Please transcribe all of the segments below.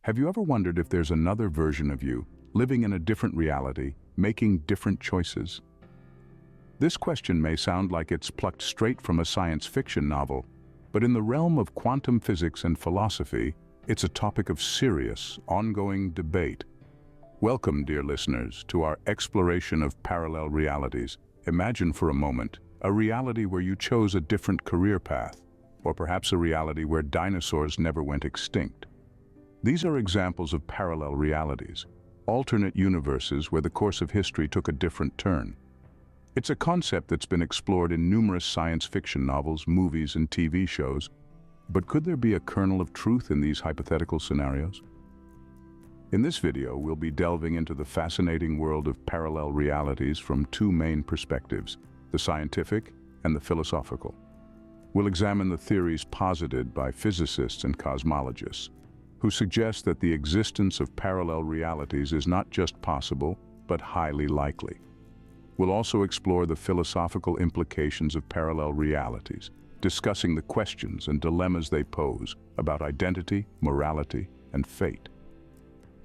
Have you ever wondered if there's another version of you, living in a different reality, making different choices? This question may sound like it's plucked straight from a science fiction novel, but in the realm of quantum physics and philosophy, it's a topic of serious, ongoing debate. Welcome, dear listeners, to our exploration of parallel realities. Imagine for a moment a reality where you chose a different career path, or perhaps a reality where dinosaurs never went extinct. These are examples of parallel realities, alternate universes where the course of history took a different turn. It's a concept that's been explored in numerous science fiction novels, movies, and TV shows, but could there be a kernel of truth in these hypothetical scenarios? In this video, we'll be delving into the fascinating world of parallel realities from two main perspectives, the scientific and the philosophical. We'll examine the theories posited by physicists and cosmologists, who suggest that the existence of parallel realities is not just possible, but highly likely. We'll also explore the philosophical implications of parallel realities, discussing the questions and dilemmas they pose about identity, morality, and fate.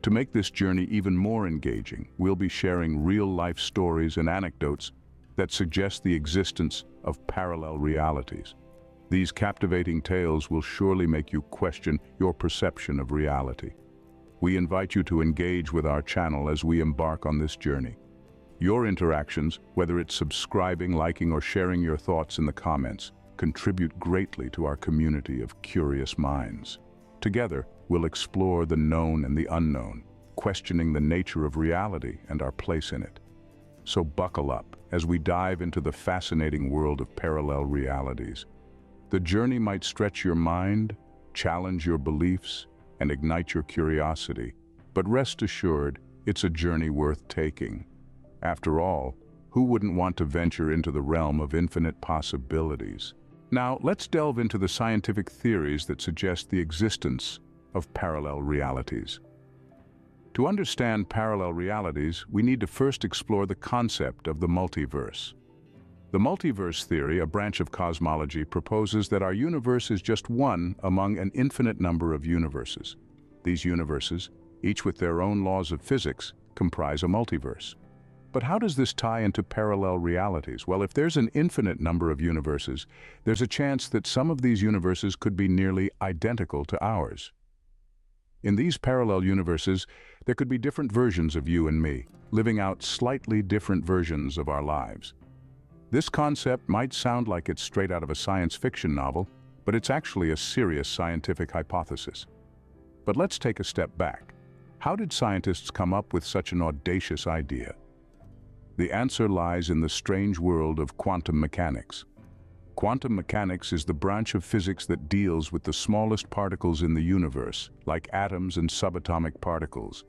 To make this journey even more engaging, we'll be sharing real-life stories and anecdotes that suggest the existence of parallel realities. These captivating tales will surely make you question your perception of reality. We invite you to engage with our channel as we embark on this journey. Your interactions, whether it's subscribing, liking, or sharing your thoughts in the comments, contribute greatly to our community of curious minds. Together, we'll explore the known and the unknown, questioning the nature of reality and our place in it. So buckle up as we dive into the fascinating world of parallel realities. The journey might stretch your mind, challenge your beliefs, and ignite your curiosity, but rest assured, it's a journey worth taking. After all, who wouldn't want to venture into the realm of infinite possibilities? Now, let's delve into the scientific theories that suggest the existence of parallel realities. To understand parallel realities, we need to first explore the concept of the multiverse. The multiverse theory, a branch of cosmology, proposes that our universe is just one among an infinite number of universes. These universes, each with their own laws of physics, comprise a multiverse. But how does this tie into parallel realities? Well, if there's an infinite number of universes, there's a chance that some of these universes could be nearly identical to ours. In these parallel universes, there could be different versions of you and me, living out slightly different versions of our lives. This concept might sound like it's straight out of a science fiction novel, but it's actually a serious scientific hypothesis. But let's take a step back. How did scientists come up with such an audacious idea? The answer lies in the strange world of quantum mechanics. Quantum mechanics is the branch of physics that deals with the smallest particles in the universe, like atoms and subatomic particles.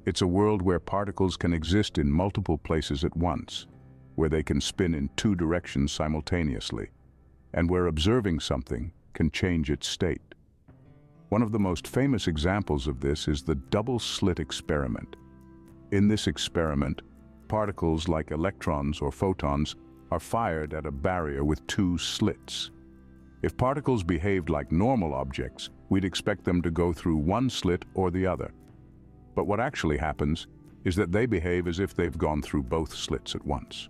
It's a world where particles can exist in multiple places at once, where they can spin in two directions simultaneously, and where observing something can change its state. One of the most famous examples of this is the double-slit experiment. In this experiment, particles like electrons or photons are fired at a barrier with two slits. If particles behaved like normal objects, we'd expect them to go through one slit or the other. But what actually happens is that they behave as if they've gone through both slits at once.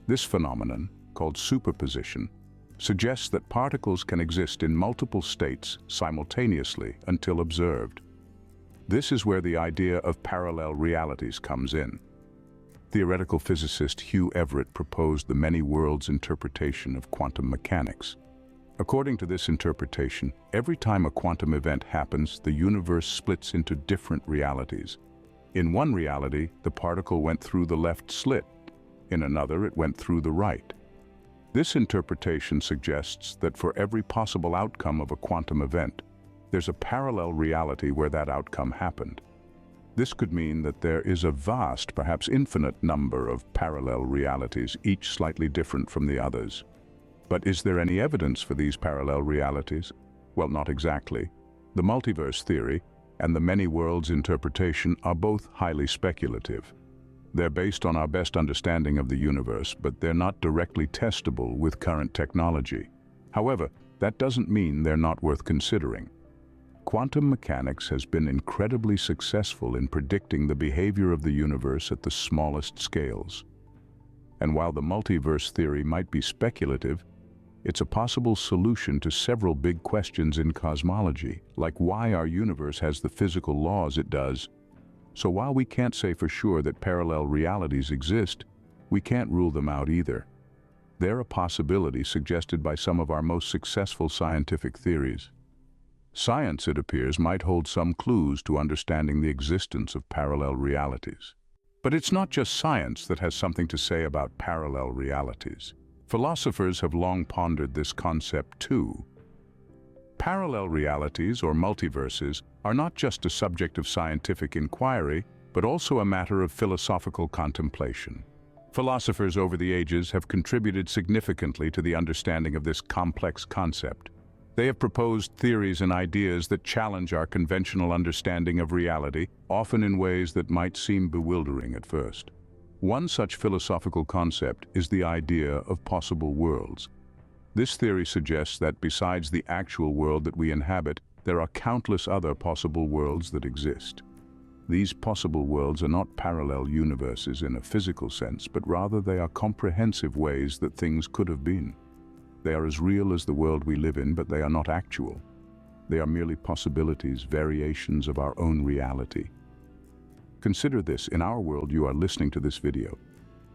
This phenomenon, called superposition, suggests that particles can exist in multiple states simultaneously until observed. This is where the idea of parallel realities comes in. Theoretical physicist Hugh Everett proposed the many worlds interpretation of quantum mechanics. According to this interpretation, every time a quantum event happens, the universe splits into different realities. In one reality, the particle went through the left slit. In another, it went through the right. This interpretation suggests that for every possible outcome of a quantum event, there's a parallel reality where that outcome happened. This could mean that there is a vast, perhaps infinite number of parallel realities, each slightly different from the others. But is there any evidence for these parallel realities? Well, not exactly. The multiverse theory and the many worlds interpretation are both highly speculative. They're based on our best understanding of the universe, but they're not directly testable with current technology. However, that doesn't mean they're not worth considering. Quantum mechanics has been incredibly successful in predicting the behavior of the universe at the smallest scales. And while the multiverse theory might be speculative, it's a possible solution to several big questions in cosmology, like why our universe has the physical laws it does. So while we can't say for sure that parallel realities exist, we can't rule them out either. They're a possibility suggested by some of our most successful scientific theories. Science, it appears, might hold some clues to understanding the existence of parallel realities. But it's not just science that has something to say about parallel realities. Philosophers have long pondered this concept too. Parallel realities, or multiverses, are not just a subject of scientific inquiry, but also a matter of philosophical contemplation. Philosophers over the ages have contributed significantly to the understanding of this complex concept. They have proposed theories and ideas that challenge our conventional understanding of reality, often in ways that might seem bewildering at first. One such philosophical concept is the idea of possible worlds. This theory suggests that besides the actual world that we inhabit, there are countless other possible worlds that exist. These possible worlds are not parallel universes in a physical sense, but rather they are comprehensive ways that things could have been. They are as real as the world we live in, but they are not actual. They are merely possibilities, variations of our own reality. Consider this: in our world you are listening to this video,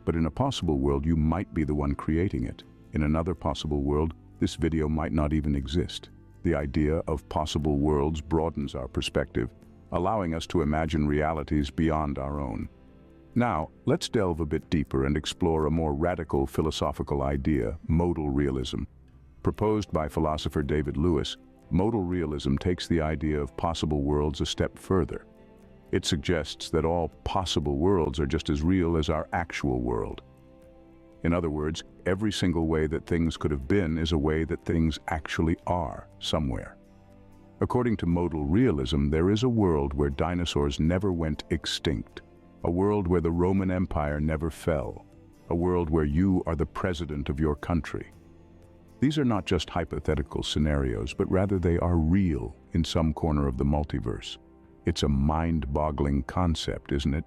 but in a possible world you might be the one creating it. In another possible world, this video might not even exist. The idea of possible worlds broadens our perspective, allowing us to imagine realities beyond our own. Now, let's delve a bit deeper and explore a more radical philosophical idea, modal realism. Proposed by philosopher David Lewis, modal realism takes the idea of possible worlds a step further. It suggests that all possible worlds are just as real as our actual world. In other words, every single way that things could have been is a way that things actually are somewhere. According to modal realism, there is a world where dinosaurs never went extinct, a world where the Roman Empire never fell, a world where you are the president of your country. These are not just hypothetical scenarios, but rather they are real in some corner of the multiverse. It's a mind-boggling concept, isn't it?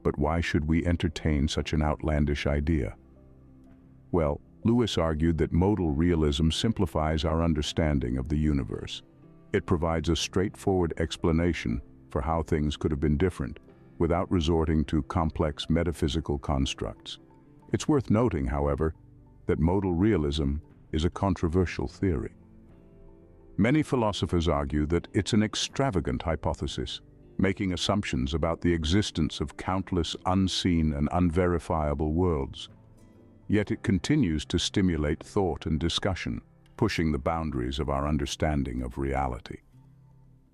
But why should we entertain such an outlandish idea? Well, Lewis argued that modal realism simplifies our understanding of the universe. It provides a straightforward explanation for how things could have been different, without resorting to complex metaphysical constructs. It's worth noting, however, that modal realism is a controversial theory. Many philosophers argue that it's an extravagant hypothesis, making assumptions about the existence of countless unseen and unverifiable worlds. Yet it continues to stimulate thought and discussion, pushing the boundaries of our understanding of reality.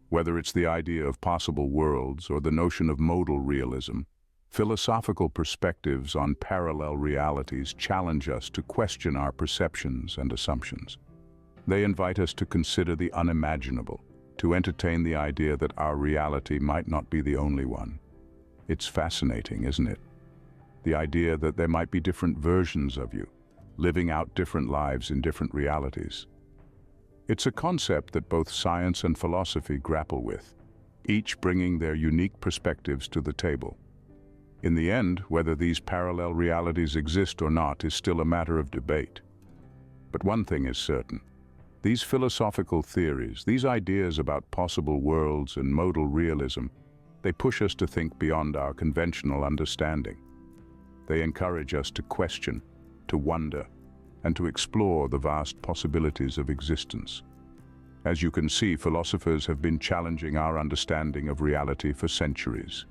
Whether it's the idea of possible worlds or the notion of modal realism, philosophical perspectives on parallel realities challenge us to question our perceptions and assumptions. They invite us to consider the unimaginable, to entertain the idea that our reality might not be the only one. It's fascinating, isn't it? The idea that there might be different versions of you, living out different lives in different realities. It's a concept that both science and philosophy grapple with, each bringing their unique perspectives to the table. In the end, whether these parallel realities exist or not is still a matter of debate. But one thing is certain. These philosophical theories, these ideas about possible worlds and modal realism, they push us to think beyond our conventional understanding. They encourage us to question, to wonder, and to explore the vast possibilities of existence. As you can see, philosophers have been challenging our understanding of reality for centuries.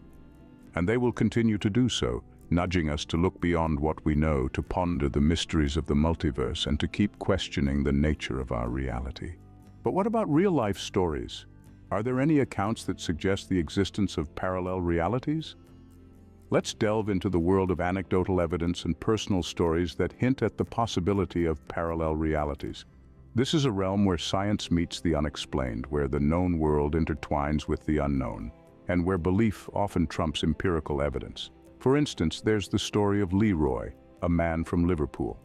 And they will continue to do so, nudging us to look beyond what we know, to ponder the mysteries of the multiverse, and to keep questioning the nature of our reality. But what about real-life stories? Are there any accounts that suggest the existence of parallel realities? Let's delve into the world of anecdotal evidence and personal stories that hint at the possibility of parallel realities. This is a realm where science meets the unexplained, where the known world intertwines with the unknown, and where belief often trumps empirical evidence. For instance, there's the story of Leroy, a man from Liverpool.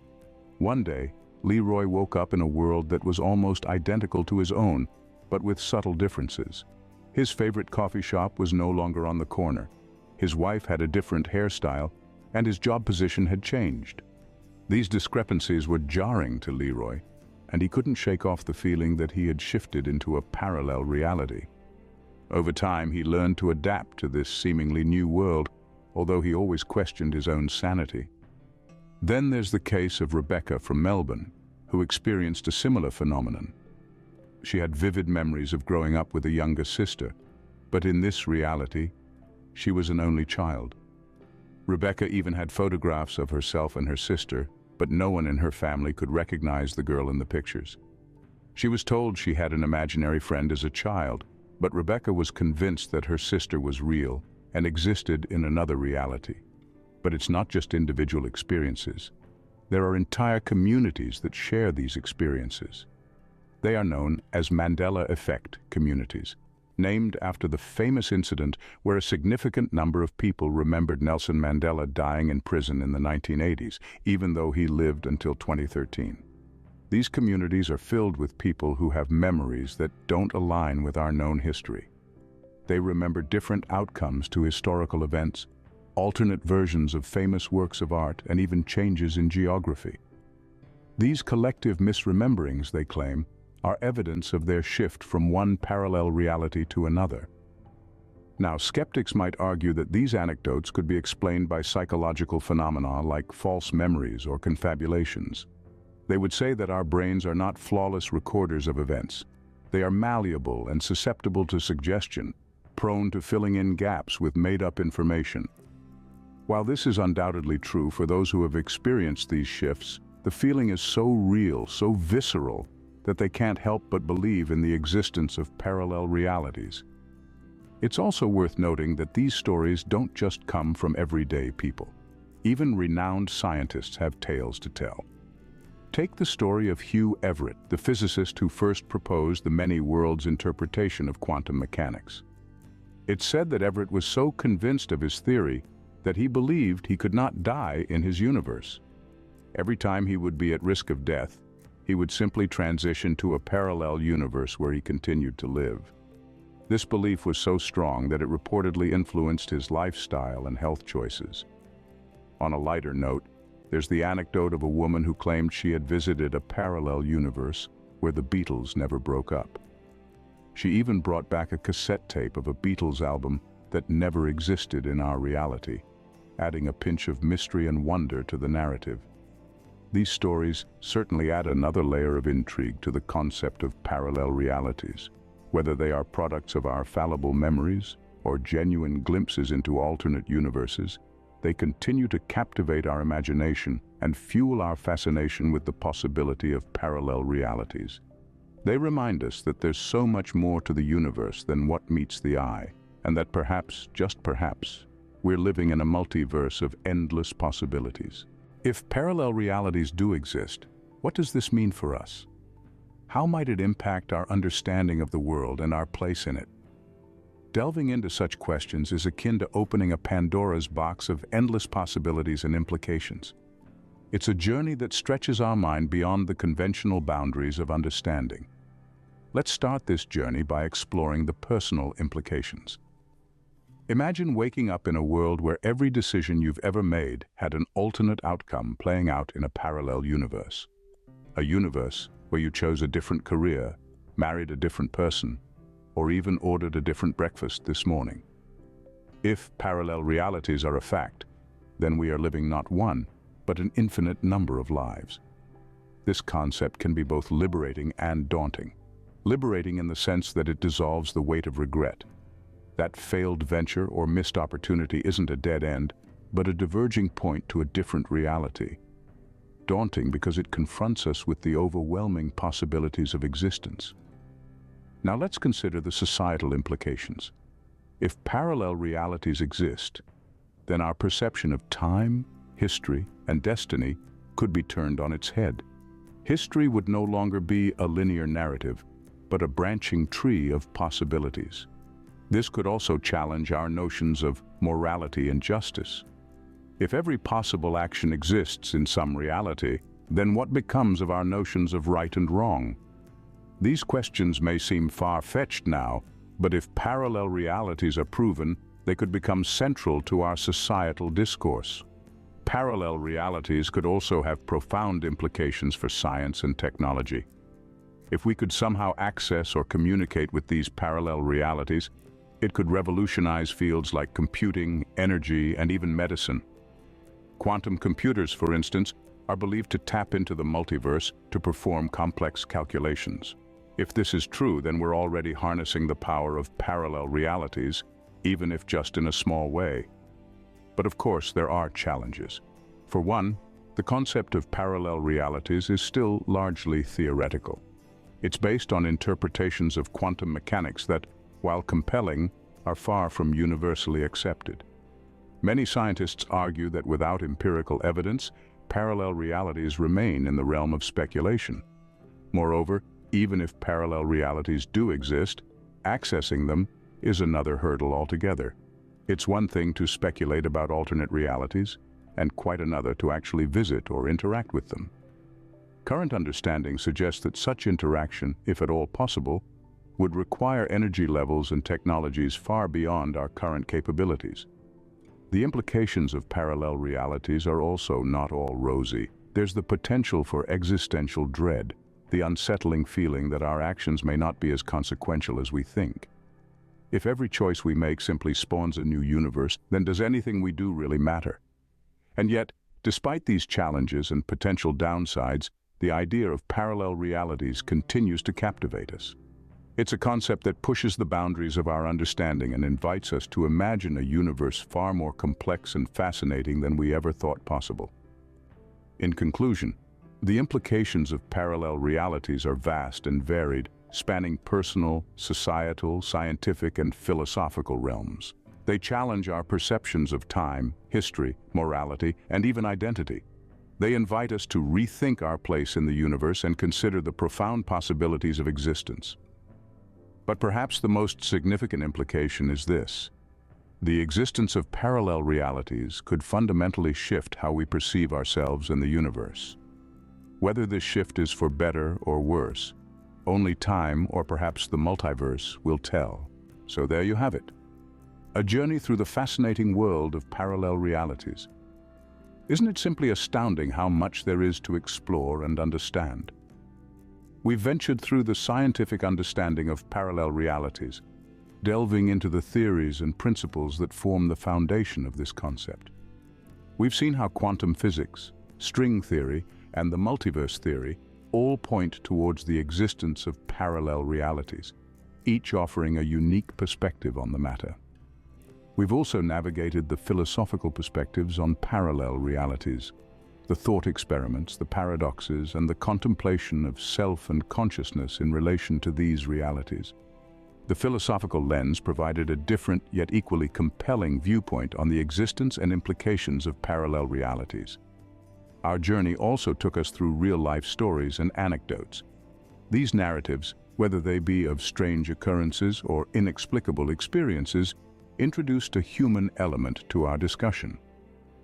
One day, Leroy woke up in a world that was almost identical to his own, but with subtle differences. His favorite coffee shop was no longer on the corner. His wife had a different hairstyle, and his job position had changed. These discrepancies were jarring to Leroy, and he couldn't shake off the feeling that he had shifted into a parallel reality. Over time, he learned to adapt to this seemingly new world, although he always questioned his own sanity. Then there's the case of Rebecca from Melbourne, who experienced a similar phenomenon. She had vivid memories of growing up with a younger sister, but in this reality, she was an only child. Rebecca even had photographs of herself and her sister, but no one in her family could recognize the girl in the pictures. She was told she had an imaginary friend as a child, but Rebecca was convinced that her sister was real and existed in another reality. But it's not just individual experiences. There are entire communities that share these experiences. They are known as Mandela Effect communities, named after the famous incident where a significant number of people remembered Nelson Mandela dying in prison in the 1980s, even though he lived until 2013. These communities are filled with people who have memories that don't align with our known history. They remember different outcomes to historical events, alternate versions of famous works of art, and even changes in geography. These collective misrememberings, they claim, are evidence of their shift from one parallel reality to another. Now, skeptics might argue that these anecdotes could be explained by psychological phenomena like false memories or confabulations. They would say that our brains are not flawless recorders of events. They are malleable and susceptible to suggestion, prone to filling in gaps with made-up information. While this is undoubtedly true for those who have experienced these shifts, the feeling is so real, so visceral, that they can't help but believe in the existence of parallel realities. It's also worth noting that these stories don't just come from everyday people. Even renowned scientists have tales to tell. Take the story of Hugh Everett, the physicist who first proposed the many worlds interpretation of quantum mechanics. It's said that Everett was so convinced of his theory that he believed he could not die in his universe. Every time he would be at risk of death, he would simply transition to a parallel universe where he continued to live. This belief was so strong that it reportedly influenced his lifestyle and health choices. On a lighter note, there's the anecdote of a woman who claimed she had visited a parallel universe where the Beatles never broke up. She even brought back a cassette tape of a Beatles album that never existed in our reality, adding a pinch of mystery and wonder to the narrative. These stories certainly add another layer of intrigue to the concept of parallel realities. Whether they are products of our fallible memories or genuine glimpses into alternate universes, they continue to captivate our imagination and fuel our fascination with the possibility of parallel realities. They remind us that there's so much more to the universe than what meets the eye, and that perhaps, just perhaps, we're living in a multiverse of endless possibilities. If parallel realities do exist, what does this mean for us? How might it impact our understanding of the world and our place in it? Delving into such questions is akin to opening a Pandora's box of endless possibilities and implications. It's a journey that stretches our mind beyond the conventional boundaries of understanding. Let's start this journey by exploring the personal implications. Imagine waking up in a world where every decision you've ever made had an alternate outcome playing out in a parallel universe. A universe where you chose a different career, married a different person, or even ordered a different breakfast this morning. If parallel realities are a fact, then we are living not one, but an infinite number of lives. This concept can be both liberating and daunting. Liberating in the sense that it dissolves the weight of regret. That failed venture or missed opportunity isn't a dead end, but a diverging point to a different reality. Daunting because it confronts us with the overwhelming possibilities of existence. Now let's consider the societal implications. If parallel realities exist, then our perception of time, history, and destiny could be turned on its head. History would no longer be a linear narrative, but a branching tree of possibilities. This could also challenge our notions of morality and justice. If every possible action exists in some reality, then what becomes of our notions of right and wrong? These questions may seem far-fetched now, but if parallel realities are proven, they could become central to our societal discourse. Parallel realities could also have profound implications for science and technology. If we could somehow access or communicate with these parallel realities, it could revolutionize fields like computing, energy, and even medicine. Quantum computers, for instance, are believed to tap into the multiverse to perform complex calculations. If this is true, then we're already harnessing the power of parallel realities, even if just in a small way. But of course, there are challenges. For one, the concept of parallel realities is still largely theoretical. It's based on interpretations of quantum mechanics that, while compelling, are far from universally accepted. Many scientists argue that without empirical evidence, parallel realities remain in the realm of speculation. Moreover, even if parallel realities do exist, accessing them is another hurdle altogether. It's one thing to speculate about alternate realities, and quite another to actually visit or interact with them. Current understanding suggests that such interaction, if at all possible, would require energy levels and technologies far beyond our current capabilities. The implications of parallel realities are also not all rosy. There's the potential for existential dread, the unsettling feeling that our actions may not be as consequential as we think. If every choice we make simply spawns a new universe, then does anything we do really matter? And yet, despite these challenges and potential downsides, the idea of parallel realities continues to captivate us. It's a concept that pushes the boundaries of our understanding and invites us to imagine a universe far more complex and fascinating than we ever thought possible. In conclusion, the implications of parallel realities are vast and varied, spanning personal, societal, scientific, and philosophical realms. They challenge our perceptions of time, history, morality, and even identity. They invite us to rethink our place in the universe and consider the profound possibilities of existence. But perhaps the most significant implication is this: the existence of parallel realities could fundamentally shift how we perceive ourselves in the universe. Whether this shift is for better or worse, only time, or perhaps the multiverse, will tell. So there you have it. A journey through the fascinating world of parallel realities. Isn't it simply astounding how much there is to explore and understand? We've ventured through the scientific understanding of parallel realities, delving into the theories and principles that form the foundation of this concept. We've seen how quantum physics, string theory, and the multiverse theory all point towards the existence of parallel realities, each offering a unique perspective on the matter. We've also navigated the philosophical perspectives on parallel realities, the thought experiments, the paradoxes, and the contemplation of self and consciousness in relation to these realities. The philosophical lens provided a different yet equally compelling viewpoint on the existence and implications of parallel realities. Our journey also took us through real-life stories and anecdotes. These narratives, whether they be of strange occurrences or inexplicable experiences, introduced a human element to our discussion.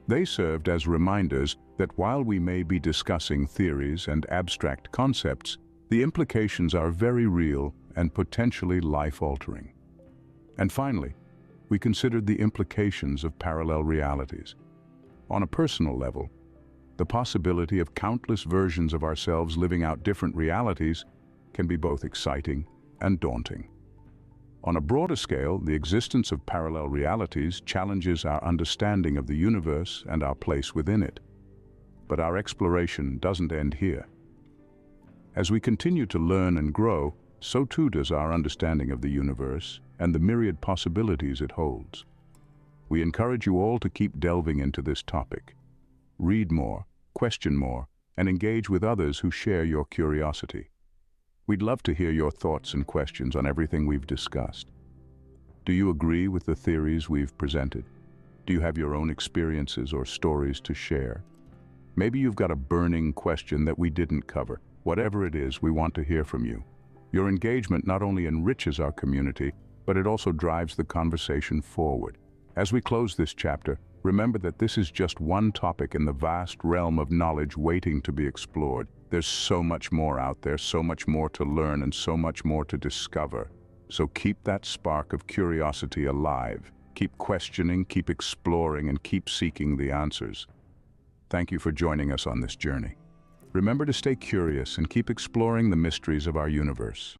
They served as reminders that while we may be discussing theories and abstract concepts, the implications are very real and potentially life-altering. And finally, we considered the implications of parallel realities. On a personal level, the possibility of countless versions of ourselves living out different realities can be both exciting and daunting. On a broader scale, the existence of parallel realities challenges our understanding of the universe and our place within it. But our exploration doesn't end here. As we continue to learn and grow, so too does our understanding of the universe and the myriad possibilities it holds. We encourage you all to keep delving into this topic. Read more, question more, and engage with others who share your curiosity. We'd love to hear your thoughts and questions on everything we've discussed. Do you agree with the theories we've presented? Do you have your own experiences or stories to share? Maybe you've got a burning question that we didn't cover. Whatever it is, we want to hear from you. Your engagement not only enriches our community, but it also drives the conversation forward. As we close this chapter, Remember that this is just one topic in the vast realm of knowledge waiting to be explored. There's so much more out there, so much more to learn, and so much more to discover. So keep that spark of curiosity alive. Keep questioning, keep exploring, and keep seeking the answers. Thank you for joining us on this journey. Remember to stay curious and keep exploring the mysteries of our universe.